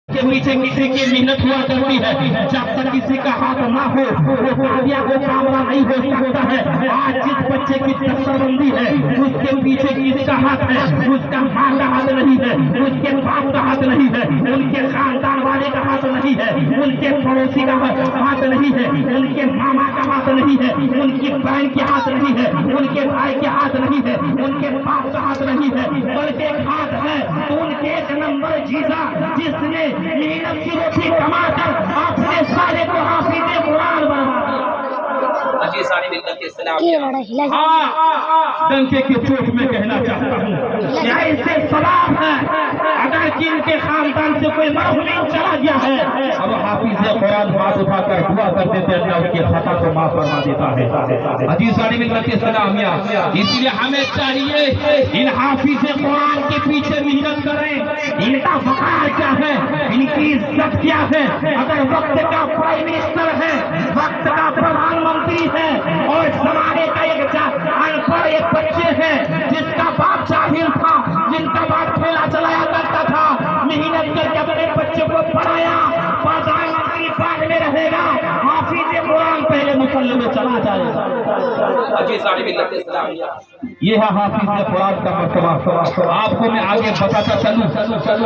के पीछे किसी की मेहनत हुआ करती है। जब तक किसी का हाथ ना हो वो कामयाब वो कामना नहीं हो सकता है। आज जिस बच्चे की दस्तरबंदी है उसके पीछे किसका हाथ है? उसका माँ का हाथ नहीं है, उसके बाप का हाथ नहीं है, उनके खानदान वाले का हाथ नहीं है, उनके पड़ोसी का हाथ नहीं है, उनके मामा का हाथ नहीं है, उनकी बहन के हाथ नहीं है, उनके भाई के हाथ नहीं है, उनके बाप का हाथ नहीं है, बल्कि हाथ है तो उनके एक नंबर जीजा जिसने मेहनत की रोटी कमाकर अपने सारे को हाफिज़े कुरान बना। अजी सारी मिल्लत के सलाम। डंके की चोट में कहना चाहता हूँ क्या इससे सवाब है अगर जिनके खानदान से कोई मरहुम चला गया है अब हाफिज़े कुरान हाथ उठाकर दुआ कर देते हैं, अल्लाह उनके खता को माफ फरमा देता है। अजी सारी मिल्लत के सलामिया, इसलिए हमें चाहिए इन हाफिज़े कुरान के पीछे मेहनत करें। इनका वक़ार क्या है, इनकी इज्जत क्या है? अगर वक्त का प्राइम मिनिस्टर है, वक्त का प्रधानमंत्री है और जमाने का एक अनपढ़ एक बच्चे हैं जिसका बाप जाहिल था, जिनका बाप ठेला चलाया करता था, मेहनत करके अपने बच्चे को पढ़ाया, प्रधानमंत्री बाद में रहेगा, हाफिज़े कुरान पहले मुसल्ले में चला जाएगा। अजी सारी मिल्लत के सलाम। ये है हाफिज़े कुरान का मर्तबा। आपको मैं आगे बताता चलूं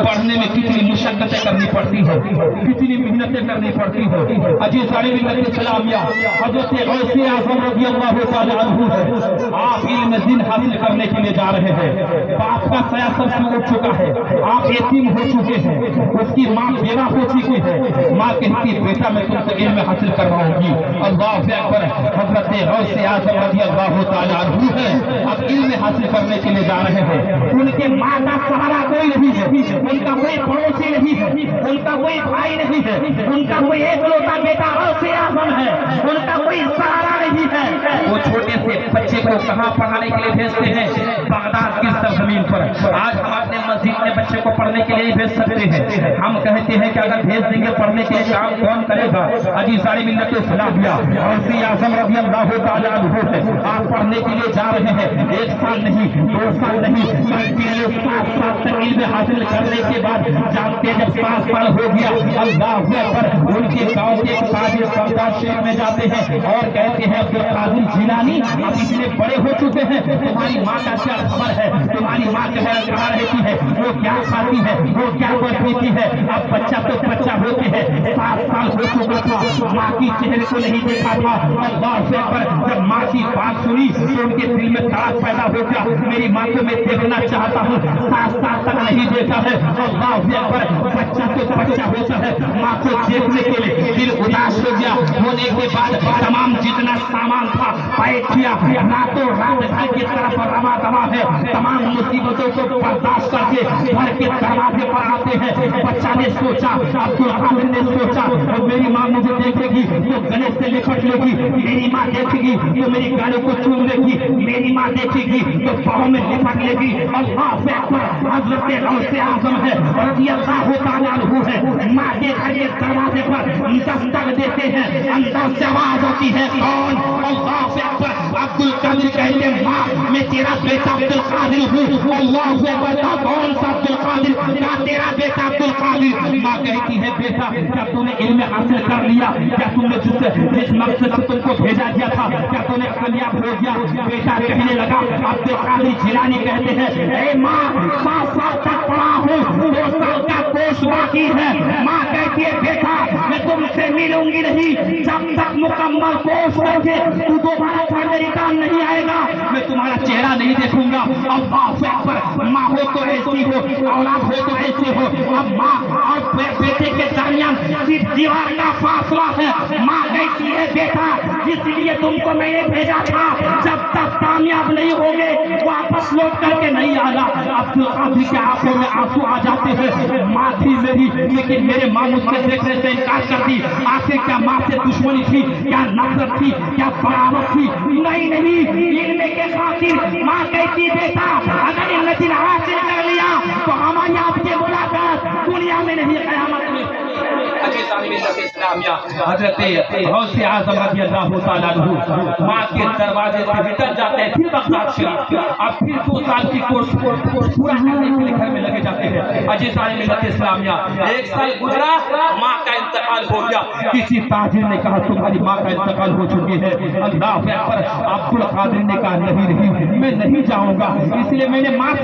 पढ़ने में कितनी मुशक्कतें करनी पड़ती है, कितनी मेहनतें करनी पड़ती है। अजी सारी मिल्लत के सलामिया, हज़रत गौसे आज़म रज़ियल्लाहु ताला अन्हु है, आप इल्म दीन हासिल करने के लिए जा रहे हैं, बाप का साया सर से उठ चुका है, आप यतीम हो चुके हैं, उसकी माँ बेवा हो चुकी है, माँ कहती बेटा मैं तुमसे इल्म हासिल करवाऊंगी। अल्लाह अकबर, हज़रत गौसे आज़म रज़ियल्लाहु ताला अन्हु है, अब इल्म हासिल करने के लिए जा रहे हैं। उनके माँ का सहारा कोई नहीं है, उनका कोई पड़ोसी नहीं है, उनका कोई भाई नहीं है, उनका कोई एकलौता बेटा गौसे आज़म है, उनका कोई सहारा नहीं है। वो छोटे से बच्चे को कहाँ पढ़ाने के लिए भेजते हैं? बगदाद की सरजमीन पर। आज हम अपने मस्जिद में बच्चे को पढ़ने के लिए भेज सकते हैं। हम कहते हैं कि अगर भेज देंगे पढ़ने के लिए काम कौन करेगा? अजी सारी मिल्लत को सलाह दिया गौसे आज़म रज़ियल्लाहु ताला अन्हु है, आप पढ़ने के लिए जा रहे हैं, 1 साल नहीं, 2 साल नहीं, कंटिन्यू 7 साल तक इल्म हासिल करने के बाद जानते जब 7 साल हो गया, अल्लाह अकबर, उनके गांव के कादिर बगदाद शहर में जाते हैं और कहते हैं अब्दुल कादिर जिलानी आप इतने बड़े हो चुके हैं, तुम्हारी माँ का क्या खबर है? तुम्हारी माँ कहाँ रहती है? वो क्या खाती है? वो क्या पीती है? अब बच्चा तो बच्चा होते हैं, 7 साल हो चुका था, माँ की चेहरे को नहीं देखा था। अल्लाह अकबर, जब माँ की बात सुनी तो उनके दिल में तड़ाक पैदा हो गया, मेरी माँ को मैं देखना चाहता हूँ, 7 साल तक नहीं देखा है। अल्लाह अकबर, बच्चा तो बच्चा होता है, माँ को देखने के लिए दिल उदास हो गया। होने के बाद तमाम जितना सामान था पैक किया, रातों रात घर की तरफ रवा दवा है, तमाम मुसीबतों को बर्दाश्त करके घर के दरवाजे पर आते हैं। बच्चा ने सोचा, अब्दुल कादिर ने सोचा और मेरी माँ मुझे देखेगी तो गले से लिपट लेगी, मेरी माँ देखेगी तो मेरी गालों को चूम लेगी, मेरी माँ देखेगी तो पाँव में लिपट लेगी। अल्लाह अकबर, हज़रत गौसे आज़म है रज़ियल्लाहु ताला अन्हु है, माँ के घर के दरवाजे पर दस्तक देते हैं, अंदर से आवाज आती है कौन? अल्लाह अकबर, अब्दुल कादिर कहते हैं माँ मैं तेरा बेटा अब्दुल कादिर हूँ। अल्लाह अकबर, कौन सा अब्दुल कादिर? क्या तेरा बेटा अब्दुल कादिर? माँ कहती है बेटा क्या तूने इल्म हासिल कर लिया? क्या तुमने जिस मकसद से तुमको भेजा गया था क्या तूने कामयाब हो गया? बेटा कहने लगा, अब्दुल कादिर जिलानी कहते हैं ए माँ 7 साल तक पढ़ा हूँ, 2 साल का कोर्स बाकी है। माँ कहती है बेटा मैं तुमसे मिलूंगी नहीं जब तक मुकम्मल कोर्स करके तू दोबारा पढ़ने रिटर्न नहीं आएगा, मैं तुम्हारा चेहरा नहीं देखूंगा। अल्लाह अकबर, माँ हो तो ऐसी हो, औलाद हो तो ऐसे हो, अब माँ और बेटे के दरमियान सिर्फ दीवार का फासला है। माँ कहती है बेटा जिसलिए तुमको मैंने भेजा था जब तक कामयाब नहीं होगे वापस लौट करके नहीं आना। अब्दुल कादिर के आंखों में आंसू आ जाते हैं, माँ थी मेरी लेकिन मेरे माँ मुझसे देखने से इनकार कर दी। आखिर क्या माँ से दुश्मनी थी, क्या नफरत थी, क्या बराबर थी? नहीं, इल्म के खातिर माँ कहती बेटा अगर इल्म दिन हासिल कर लिया तो हमारी आपसे मुलाकात दुनिया में नहीं क़यामत में। अजीज़ान मिल्लत इस्लामिया। حضرت غوث اعظم رضی اللہ تعالیٰ عنہ ماں کے دروازے سے نکل جاتے ہیں، پھر بغداد شریف، اب پھر 2 سال کی کورس پورا کرنے کے لیے گھر میں لگے جاتے ہیں۔ عزیزان ملت اسلامیہ، 1 سال گزرا، ماں کا انتقال ہو گیا۔ کسی تاجر نے کہا تمہاری ماں کا انتقال ہو چکی ہے، اللہ اکبر۔ عبد القادر نے کہا نہیں، میں نہیں جاؤں گا، اس لیے میں نے ماں سے